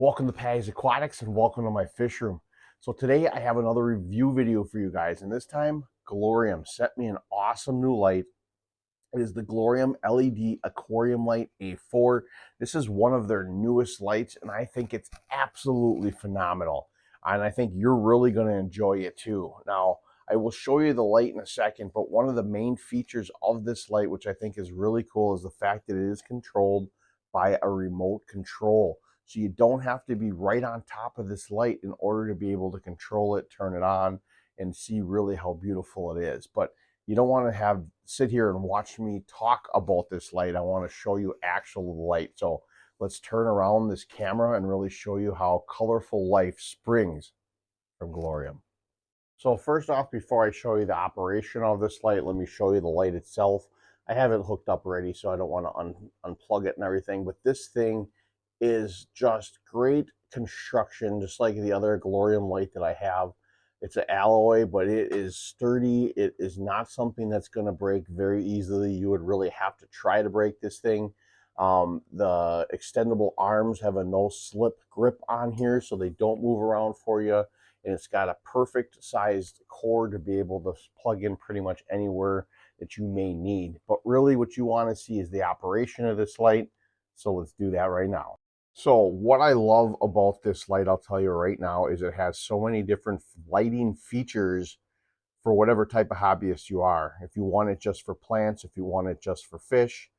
Welcome to Patty's Aquatics and welcome to my fish room. So today I have another review video for you guys, and this time Glowrium sent me an awesome new light. It is the Glowrium LED Aquarium Light A4. This is one of their newest lights and I think it's absolutely phenomenal. And I think you're really going to enjoy it too. Now, I will show you the light in a second, but one of the main features of this light, which I think is really cool, is the fact that it is controlled by a remote control. So you don't have to be right on top of this light in order to be able to control it, turn it on, and see really how beautiful it is. But you don't want to sit here and watch me talk about this light. I want to show you actual light. So let's turn around this camera and really show you how colorful life springs from Glowrium. So first off, before I show you the operation of this light, let me show you the light itself. I have it hooked up already, so I don't want to unplug it and everything, but this thing is just great construction, just like the other Glowrium light that I have. It's an alloy, but it is sturdy. It is not something that's going to break very easily. You would really have to try to break this thing. The extendable arms have a no slip grip on here, so they don't move around for you. And it's got a perfect sized cord to be able to plug in pretty much anywhere that you may need. But really what you want to see is the operation of this light. So let's do that right now. So what I love about this light, I'll tell you right now, is it has so many different lighting features for whatever type of hobbyist you are. If you want it just for plants, if you want it just for fish,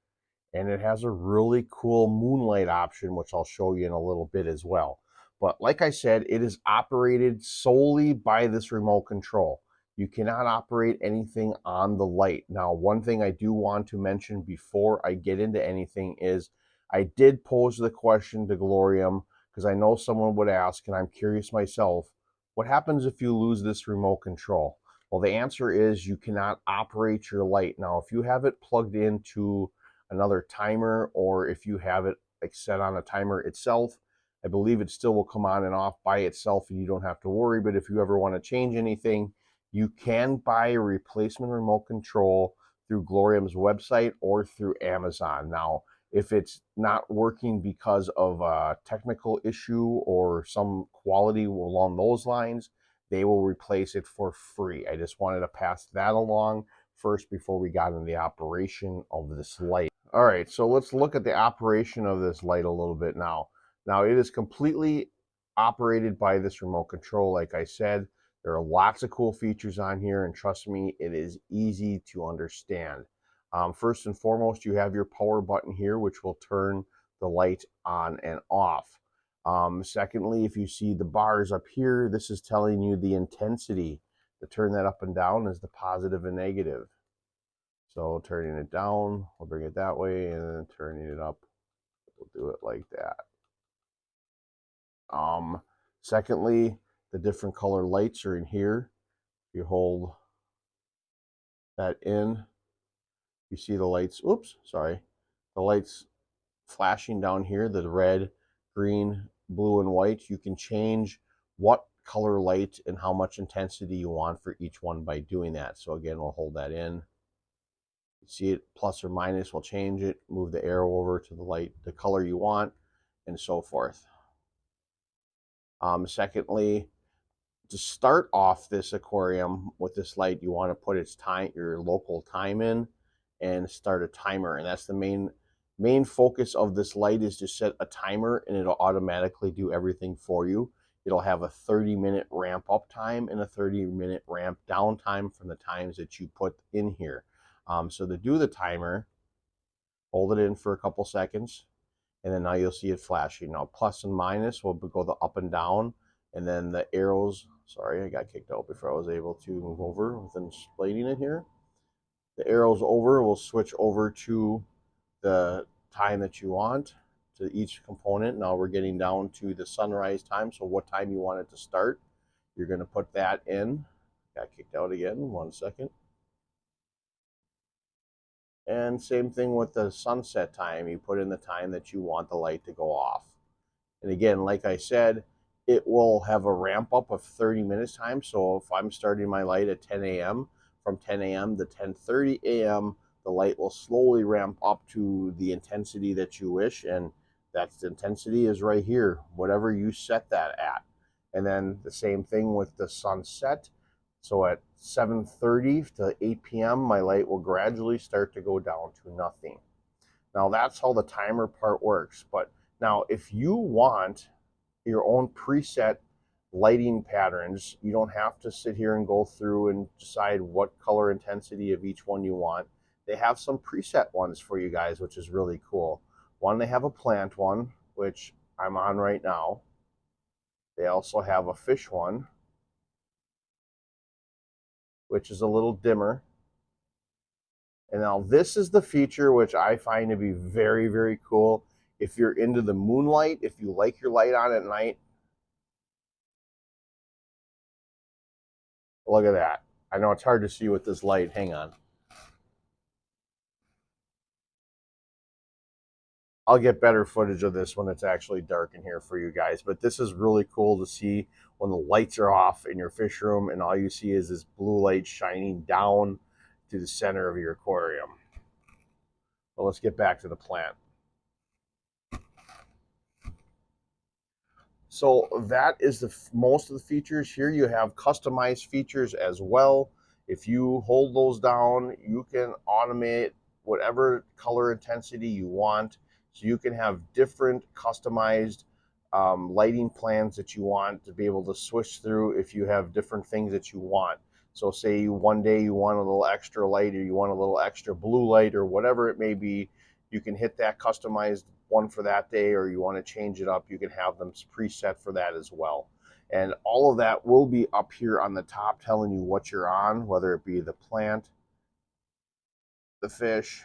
and it has a really cool moonlight option, which I'll show you in a little bit as well. But like I said, it is operated solely by this remote control. You cannot operate anything on the light. Now, one thing I do want to mention before I get into anything is I did pose the question to Glowrium because I know someone would ask, and I'm curious myself, what happens if you lose this remote control? Well, the answer is you cannot operate your light. Now, if you have it plugged into another timer, or if you have it like set on a timer itself, I believe it still will come on and off by itself and you don't have to worry. But if you ever want to change anything, you can buy a replacement remote control through Glowrium's website or through Amazon. Now, if it's not working because of a technical issue or some quality along those lines, they will replace it for free. I just wanted to pass that along first before we got into the operation of this light. All right, so let's look at the operation of this light a little bit now. Now, it is completely operated by this remote control, like I said. There are lots of cool features on here, and trust me, it is easy to understand. First and foremost, you have your power button here, which will turn the light on and off. Secondly, if you see the bars up here, this is telling you the intensity. To turn that up and down is the positive and negative. So turning it down, we'll bring it that way, and then turning it up, we'll do it like that. Secondly, the different color lights are in here. You hold that in, you see the lights, oops, sorry, the lights flashing down here, the red, green, blue, and white. You can change what color light and how much intensity you want for each one by doing that. So again, we'll hold that in. You see it plus or minus, we'll change it, move the arrow over to the light, the color you want, and so forth. Secondly, to start off this aquarium with this light, you want to put its time, your local time in, and start a timer. And that's the main focus of this light, is to set a timer, and it'll automatically do everything for you. It'll have a 30-minute ramp up time and a 30-minute ramp down time from the times that you put in here. So to do the timer, hold it in for a couple seconds, and then now you'll see it flashing. Now plus and minus will go the up and down, and then the arrows, sorry, I got kicked out before I was able to move over within explaining it here. The arrows over will switch over to the time that you want to each component. Now we're getting down to the sunrise time, so what time you want it to start. You're going to put that in. Got kicked out again, 1 second. And same thing with the sunset time. You put in the time that you want the light to go off. And again, like I said, it will have a ramp up of 30 minutes time. So if I'm starting my light at 10 a.m., from 10 a.m. to 10:30 a.m., the light will slowly ramp up to the intensity that you wish. And That's the intensity is right here, whatever you set that at. And then the same thing with the sunset. So at 7:30 to 8 p.m., my light will gradually start to go down to nothing. Now that's how the timer part works. But now if you want your own preset lighting patterns, you don't have to sit here and go through and decide what color intensity of each one you want. They have some preset ones for you guys, which is really cool. One, they have a plant one, which I'm on right now. They also have a fish one, which is a little dimmer. And now this is the feature which I find to be very, very cool. If you're into the moonlight, if you like your light on at night, look at that. I know it's hard to see with this light. Hang on. I'll get better footage of this when it's actually dark in here for you guys. But this is really cool to see when the lights are off in your fish room and all you see is this blue light shining down to the center of your aquarium. Well, let's get back to the plant. So that is most of the features here. You have customized features as well. If you hold those down, you can automate whatever color intensity you want. So you can have different customized lighting plans that you want to be able to switch through if you have different things that you want. So say one day you want a little extra light or you want a little extra blue light or whatever it may be, you can hit that customized one for that day, or you want to change it up, you can have them preset for that as well. And all of that will be up here on the top telling you what you're on, whether it be the plant, the fish,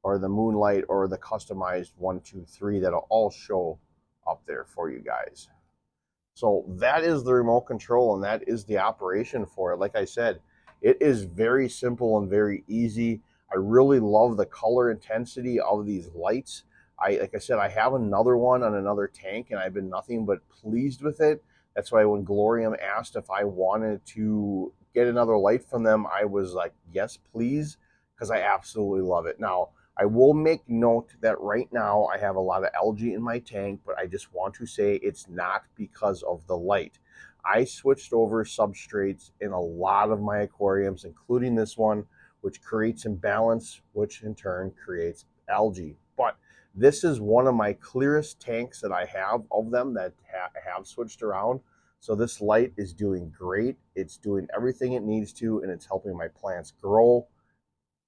or the moonlight, or the customized 1, 2, 3 that'll all show up there for you guys. So that is the remote control, and that is the operation for it. Like I said, it is very simple and very easy. I really love the color intensity of these lights. Like I said, I have another one on another tank, and I've been nothing but pleased with it. That's why when Glowrium asked if I wanted to get another light from them, I was like, yes, please, because I absolutely love it. Now, I will make note that right now I have a lot of algae in my tank, but I just want to say it's not because of the light. I switched over substrates in a lot of my aquariums, including this one, which creates imbalance, which in turn creates algae. But this is one of my clearest tanks that I have of them that have switched around. So this light is doing great. It's doing everything it needs to, and it's helping my plants grow.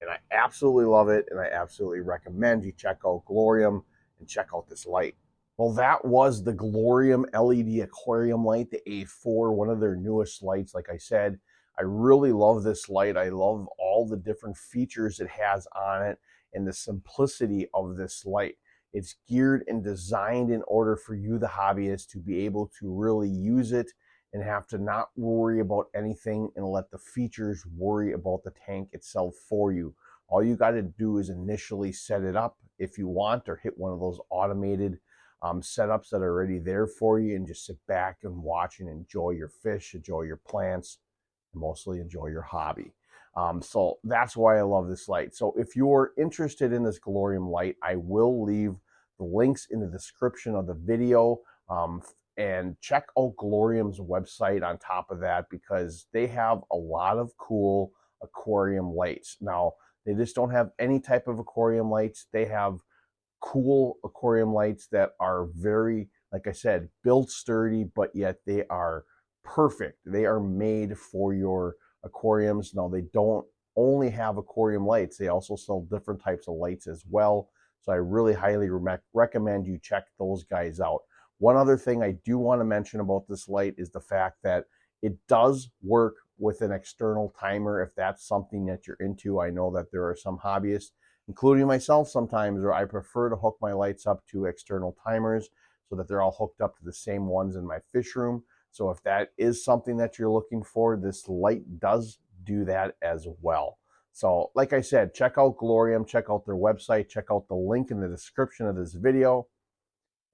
And I absolutely love it, and I absolutely recommend you check out Glowrium and check out this light. Well, that was the Glowrium LED aquarium light, the A4, one of their newest lights. Like I said, I really love this light. I love all the different features it has on it and the simplicity of this light. It's geared and designed in order for you, the hobbyist, to be able to really use it and have to not worry about anything and let the features worry about the tank itself for you. All you got to do is initially set it up if you want, or hit one of those automated setups that are already there for you, and just sit back and watch and enjoy your fish, enjoy your plants, and mostly enjoy your hobby. So that's why I love this light. So if you're interested in this Glowrium light, I will leave the links in the description of the video. And check out Glowrium's website on top of that, because they have a lot of cool aquarium lights. Now, they just don't have any type of aquarium lights. They have cool aquarium lights that are very, like I said, built sturdy, but yet they are perfect. They are made for your aquariums. Now, they don't only have aquarium lights. They also sell different types of lights as well. So I really highly recommend you check those guys out. One other thing I do want to mention about this light is the fact that it does work with an external timer if that's something that you're into. I know that there are some hobbyists, including myself sometimes, where I prefer to hook my lights up to external timers so that they're all hooked up to the same ones in my fish room. So if that is something that you're looking for, this light does do that as well. So like I said, check out Glowrium, check out their website, check out the link in the description of this video,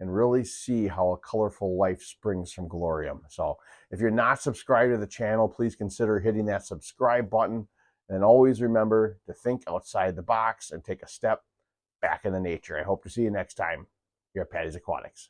and really see how a colorful life springs from Glowrium. So if you're not subscribed to the channel, please consider hitting that subscribe button. And always remember to think outside the box and take a step back into nature. I hope to see you next time. here at Patty's Aquatics.